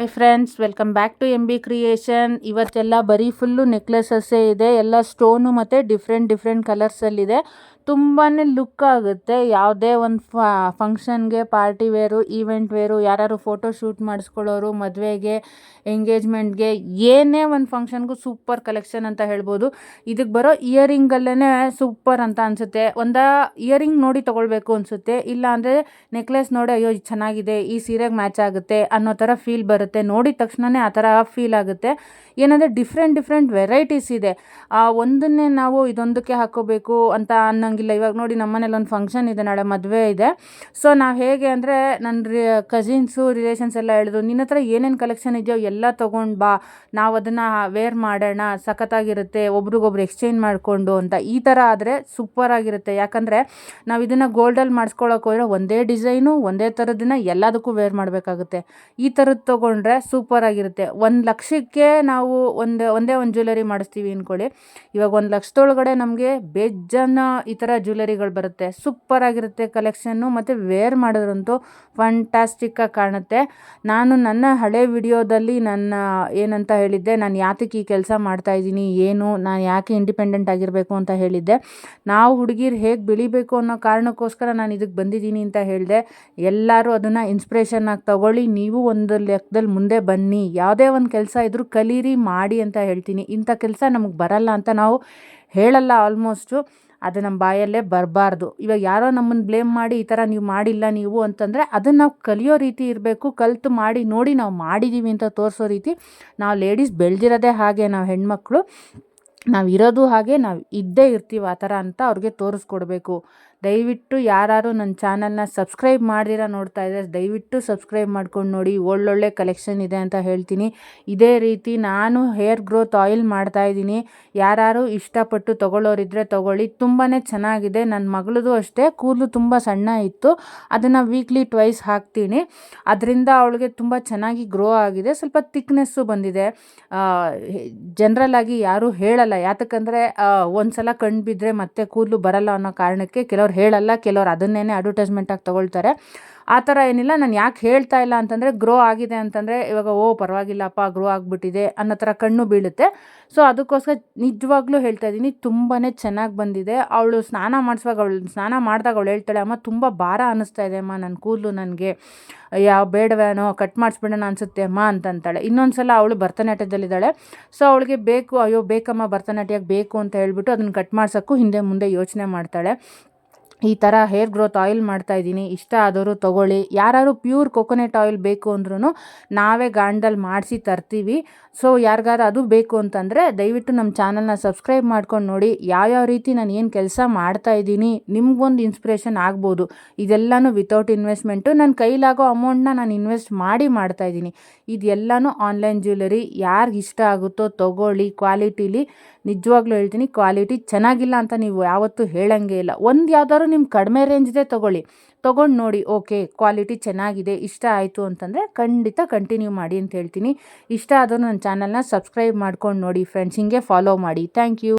Hi friends, welcome back to M B creation. ಇವತ್ತೆಲ್ಲ ಬರೀ full ನೆಕ್ಲೆಸಸ್ಸೇ ಇದೆ. ಎಲ್ಲ ಸ್ಟೋನು ಮತ್ತು ಡಿಫ್ರೆಂಟ್ ಕಲರ್ಸಲ್ಲಿದೆ. ತುಂಬಾ ಲುಕ್ ಆಗುತ್ತೆ. ಯಾವುದೇ ಒಂದು ಫಂಕ್ಷನ್ಗೆ, ಪಾರ್ಟಿ ವೇರು, ಈವೆಂಟ್ ವೇರು, ಯಾರು ಫೋಟೋ ಶೂಟ್ ಮಾಡಿಸ್ಕೊಳ್ಳೋರು, ಮದುವೆಗೆ, ಎಂಗೇಜ್ಮೆಂಟ್ಗೆ, ಏನೇ ಒಂದು ಫಂಕ್ಷನ್ಗೂ ಸೂಪರ್ ಕಲೆಕ್ಷನ್ ಅಂತ ಹೇಳ್ಬೋದು. ಇದಕ್ಕೆ ಬರೋ ಇಯರಿಂಗಲ್ಲೇ ಸೂಪರ್ ಅಂತ ಅನಿಸುತ್ತೆ. ಒಂದು ಇಯರಿಂಗ್ ನೋಡಿ ತೊಗೊಳ್ಬೇಕು ಅನಿಸುತ್ತೆ. ಇಲ್ಲ ಅಂದರೆ ನೆಕ್ಲೆಸ್ ನೋಡಿ ಅಯ್ಯೋ ಇದು ಚೆನ್ನಾಗಿದೆ, ಈ ಸೀರೆಗೆ ಮ್ಯಾಚ್ ಆಗುತ್ತೆ ಅನ್ನೋ ಥರ ಫೀಲ್ ಬರುತ್ತೆ. ನೋಡಿದ ತಕ್ಷಣವೇ ಆ ಥರ ಫೀಲ್ ಆಗುತ್ತೆ. ಏನಂದರೆ ಡಿಫ್ರೆಂಟ್ ವೆರೈಟೀಸ್ ಇದೆ. ಒಂದನ್ನೇ ನಾವು ಇದೊಂದಕ್ಕೆ ಹಾಕೋಬೇಕು ಅಂತ ಅನ್ನೋಂಗಿಲ್ಲ. ಇವಾಗ ನೋಡಿ, ನಮ್ಮ ಮನೇಲಿ ಒಂದು ಫಂಕ್ಷನ್ ಇದೆ, ನಾಳೆ ಮದುವೆ ಇದೆ. ಸೊ ನಾವು ಹೇಗೆ ಅಂದರೆ, ನನ್ನ ಕಸಿನ್ಸು, ರಿಲೇಷನ್ಸ್ ಎಲ್ಲ ಹೇಳಿದ್ರು, ನಿನ್ನ ಹತ್ರ ಏನೇನು ಕಲೆಕ್ಷನ್ ಇದೆಯೋ ಎಲ್ಲ ತೊಗೊಂಡು ಬಾ, ನಾವು ಅದನ್ನು ವೇರ್ ಮಾಡೋಣ, ಸಖತ್ತಾಗಿರುತ್ತೆ, ಒಬ್ರಿಗೊಬ್ರು ಎಕ್ಸ್ಚೇಂಜ್ ಮಾಡಿಕೊಂಡು ಅಂತ. ಈ ಥರ ಆದರೆ ಸೂಪರಾಗಿರುತ್ತೆ. ಯಾಕಂದರೆ ನಾವು ಇದನ್ನು ಗೋಲ್ಡಲ್ಲಿ ಮಾಡಿಸ್ಕೊಳ್ಳೋಕೆ ಹೋದರೆ ಒಂದೇ ಡಿಸೈನು, ಒಂದೇ ಥರದನ್ನ ಎಲ್ಲದಕ್ಕೂ ವೇರ್ ಮಾಡಬೇಕಾಗುತ್ತೆ. ಈ ಥರದ್ದು ತೊಗೊಂಡ್ರೆ ಸೂಪರಾಗಿರುತ್ತೆ. 1,00,000ಕ್ಕೆ ನಾವು ಒಂದೇ ಒಂದು ಜ್ಯುವೆಲರಿ ಮಾಡಿಸ್ತೀವಿ ಅಂದ್ಕೊಳ್ಳಿ. ಇವಾಗ 1,00,000ದೊಳಗಡೆ ನಮಗೆ ಬೇಜಾನ ಈ ಥರ ಜ್ಯುವೆಲರಿಗಳು ಬರುತ್ತೆ. ಸೂಪರಾಗಿರುತ್ತೆ ಕಲೆಕ್ಷನ್ನು, ಮತ್ತು ವೇರ್ ಮಾಡಿದ್ರಂತೂ ಫ್ಯಾಂಟಾಸ್ಟಿಕ್ಕಾಗಿ ಕಾಣುತ್ತೆ. ನಾನು ನನ್ನ ಹಳೆ ವಿಡಿಯೋದಲ್ಲಿ ಏನಂತ ಹೇಳಿದ್ದೆ, ನಾನು ಯಾತಕ್ಕೆ ಈ ಕೆಲಸ ಮಾಡ್ತಾಯಿದ್ದೀನಿ, ನಾನು ಯಾಕೆ ಇಂಡಿಪೆಂಡೆಂಟ್ ಆಗಿರಬೇಕು ಅಂತ ಹೇಳಿದ್ದೆ. ನಾವು ಹುಡುಗಿರು ಹೇಗೆ ಬೆಳಿಬೇಕು ಅನ್ನೋ ಕಾರಣಕ್ಕೋಸ್ಕರ ನಾನು ಇದಕ್ಕೆ ಬಂದಿದ್ದೀನಿ ಅಂತ ಹೇಳಿದೆ. ಎಲ್ಲರೂ ಅದನ್ನು ಇನ್ಸ್ಪಿರೇಷನ್ ಆಗಿ ತಗೊಳ್ಳಿ. ನೀವು ಒಂದು ಲೆಕ್ಕದಲ್ಲಿ ಮುಂದೆ ಬನ್ನಿ. ಯಾವುದೇ ಒಂದು ಕೆಲಸ ಇದ್ರೂ ಕಲೀರಿ, ಮಾಡಿ ಅಂತ ಹೇಳ್ತೀನಿ. ಇಂಥ ಕೆಲಸ ನಮಗೆ ಬರಲ್ಲ ಅಂತ ನಾವು ಹೇಳಲ್ಲ ಆಲ್ಮೋಸ್ಟು. ಅದು ನಮ್ಮ ಬಾಯಲ್ಲೇ ಬರಬಾರ್ದು. ಇವಾಗ ಯಾರೋ ನಮ್ಮನ್ನು ಬ್ಲೇಮ್ ಮಾಡಿ ಈ ಥರ ನೀವು ಮಾಡಿಲ್ಲ ನೀವು ಅಂತಂದರೆ, ಅದನ್ನು ನಾವು ಕಲಿಯೋ ರೀತಿ ಇರಬೇಕು. ಕಲಿತು ಮಾಡಿ ನೋಡಿ ನಾವು ಮಾಡಿದ್ದೀವಿ ಅಂತ ತೋರಿಸೋ ರೀತಿ. ನಾವು ಲೇಡೀಸ್ ಬೆಳೆದಿರೋದೇ ಹಾಗೆ, ನಾವು ಹೆಣ್ಮಕ್ಳು ನಾವು ಇರೋದು ಹಾಗೆ, ನಾವು ಇದ್ದೇ ಇರ್ತೀವಿ ಆ ಥರ ಅಂತ ಅವ್ರಿಗೆ ತೋರಿಸ್ಕೊಡ್ಬೇಕು. ದಯವಿಟ್ಟು ಯಾರು ನನ್ನ ಚಾನಲ್ನ ಸಬ್ಸ್ಕ್ರೈಬ್ ಮಾಡ್ದಿರ ನೋಡ್ತಾ ಇದ್ದಾರೆ, ದಯವಿಟ್ಟು ಸಬ್ಸ್ಕ್ರೈಬ್ ಮಾಡ್ಕೊಂಡು ನೋಡಿ. ಒಳ್ಳೊಳ್ಳೆ ಕಲೆಕ್ಷನ್ ಇದೆ ಅಂತ ಹೇಳ್ತೀನಿ. ಇದೇ ರೀತಿ ನಾನು ಹೇರ್ ಗ್ರೋತ್ ಆಯಿಲ್ ಮಾಡ್ತಾಯಿದ್ದೀನಿ. ಯಾರು ಇಷ್ಟಪಟ್ಟು ತೊಗೊಳ್ಳೋರಿದ್ದರೆ ತೊಗೊಳ್ಳಿ. ತುಂಬಾ ಚೆನ್ನಾಗಿದೆ. ನನ್ನ ಮಗಳದು ಅಷ್ಟೇ, ಕೂದಲು ತುಂಬ ಸಣ್ಣ ಇತ್ತು, ಅದನ್ನು ವೀಕ್ಲಿ ಟ್ವೈಸ್ ಹಾಕ್ತೀನಿ. ಅದರಿಂದ ಅವಳಿಗೆ ತುಂಬ ಚೆನ್ನಾಗಿ ಗ್ರೋ ಆಗಿದೆ. ಸ್ವಲ್ಪ ತಿಕ್ನೆಸ್ಸು ಬಂದಿದೆ. ಜನರಲ್ಲಾಗಿ ಯಾರೂ ಹೇಳಲ್ಲ, ಯಾತಕ್ಕಂದರೆ ಒಂದು ಸಲ ಕಣ್ಣು ಬಿದ್ದರೆ ಮತ್ತೆ ಕೂದಲು ಬರಲ್ಲ ಅನ್ನೋ ಕಾರಣಕ್ಕೆ ಕೆಲವ್ರು ಹೇಳಲ್ಲ, ಕೆಲವ್ರು ಅದನ್ನೇ ಅಡ್ವರ್ಟೈಸ್ಮೆಂಟಾಗಿ ತೊಗೊಳ್ತಾರೆ. ಆ ಥರ ಏನಿಲ್ಲ. ನಾನು ಯಾಕೆ ಹೇಳ್ತಾ ಇಲ್ಲ ಅಂತಂದರೆ, ಗ್ರೋ ಆಗಿದೆ ಅಂತಂದರೆ ಇವಾಗ ಪರವಾಗಿಲ್ಲಪ್ಪ ಗ್ರೋ ಆಗಿಬಿಟ್ಟಿದೆ ಅನ್ನೋ ಥರ ಕಣ್ಣು ಬೀಳುತ್ತೆ. ಸೊ ಅದಕ್ಕೋಸ್ಕರ ನಿಜವಾಗ್ಲೂ ಹೇಳ್ತಾ ಇದ್ದೀನಿ, ತುಂಬಾ ಚೆನ್ನಾಗಿ ಬಂದಿದೆ. ಅವಳು ಸ್ನಾನ ಮಾಡಿದಾಗ ಅವಳು ಹೇಳ್ತಾಳೆ, ಅಮ್ಮ ತುಂಬ ಭಾರ ಅನ್ನಿಸ್ತಾ ಇದೆ ಅಮ್ಮ ನನ್ನ ಕೂದಲು, ನನಗೆ ಬೇಡವೇನೋ ಕಟ್ ಮಾಡಿಸ್ಬಿಡೋಣ ಅನಿಸುತ್ತೆ ಅಮ್ಮ ಅಂತಂತಾಳೆ. ಇನ್ನೊಂದು ಸಲ ಅವಳು ಭರತನಾಟ್ಯದಲ್ಲಿದ್ದಾಳೆ. ಸೊ ಅವಳಿಗೆ ಬೇಕಮ್ಮ ಭರತನಾಟ್ಯಕ್ಕೆ ಬೇಕು ಅಂತ ಹೇಳ್ಬಿಟ್ಟು ಅದನ್ನು ಕಟ್ ಮಾಡ್ಸೋಕ್ಕೂ ಹಿಂದೆ ಮುಂದೆ ಯೋಚನೆ ಮಾಡ್ತಾಳೆ. ಈ ಥರ ಹೇರ್ ಗ್ರೋತ್ ಆಯಿಲ್ ಮಾಡ್ತಾಯಿದ್ದೀನಿ. ಇಷ್ಟ ಆದವರು ತೊಗೊಳ್ಳಿ. ಯಾರು ಪ್ಯೂರ್ ಕೊಕೊನೆಟ್ ಆಯಿಲ್ ಬೇಕು ಅಂದ್ರೂ ನಾವೇ ಗಾಂಡಲ್ಲಿ ಮಾಡಿಸಿ ತರ್ತೀವಿ. ಸೊ ಯಾರಿಗಾರು ಅದು ಬೇಕು ಅಂತಂದರೆ ದಯವಿಟ್ಟು ನಮ್ಮ ಚಾನಲ್ನ ಸಬ್ಸ್ಕ್ರೈಬ್ ಮಾಡ್ಕೊಂಡು ನೋಡಿ. ಯಾವ್ಯಾವ ರೀತಿ ನಾನು ಏನು ಕೆಲಸ ಮಾಡ್ತಾಯಿದ್ದೀನಿ, ನಿಮ್ಗೊಂದು ಇನ್ಸ್ಪಿರೇಷನ್ ಆಗ್ಬೋದು. ಇದೆಲ್ಲನೂ ವಿತೌಟ್ ಇನ್ವೆಸ್ಟ್ಮೆಂಟು, ನನ್ನ ಕೈಲಾಗೋ ಅಮೌಂಟ್ನ ನಾನು ಇನ್ವೆಸ್ಟ್ ಮಾಡಿ ಮಾಡ್ತಾಯಿದ್ದೀನಿ. ಇದೆಲ್ಲನೂ ಆನ್ಲೈನ್ ಜ್ಯುವೆಲರಿ. ಯಾರಿಗೆ ಇಷ್ಟ ಆಗುತ್ತೋ ತೊಗೊಳ್ಳಿ. ಕ್ವಾಲಿಟೀಲಿ ನಿಜವಾಗ್ಲೂ ಹೇಳ್ತೀನಿ, ಕ್ವಾಲಿಟಿ ಚೆನ್ನಾಗಿಲ್ಲ ಅಂತ ನೀವು ಯಾವತ್ತೂ ಹೇಳಂಗೆ ಇಲ್ಲ. ಒಂದು ಯಾವ್ದಾದ್ರು ನಿಮ್ಗೆ ಕಡಿಮೆ ರೇಂಜ್ದೇ ತೊಗೊಂಡು ನೋಡಿ, ಓಕೆ ಕ್ವಾಲಿಟಿ ಚೆನ್ನಾಗಿದೆ, ಇಷ್ಟ ಆಯಿತು ಅಂತಂದರೆ ಖಂಡಿತ ಕಂಟಿನ್ಯೂ ಮಾಡಿ ಅಂತ ಹೇಳ್ತೀನಿ. ಇಷ್ಟ ಆದರೂ ನನ್ನ ಚಾನಲ್ನ ಸಬ್ಸ್ಕ್ರೈಬ್ ಮಾಡ್ಕೊಂಡು ನೋಡಿ ಫ್ರೆಂಡ್ಸ್, ಹಿಂಗೆ ಫಾಲೋ ಮಾಡಿ. Thank you.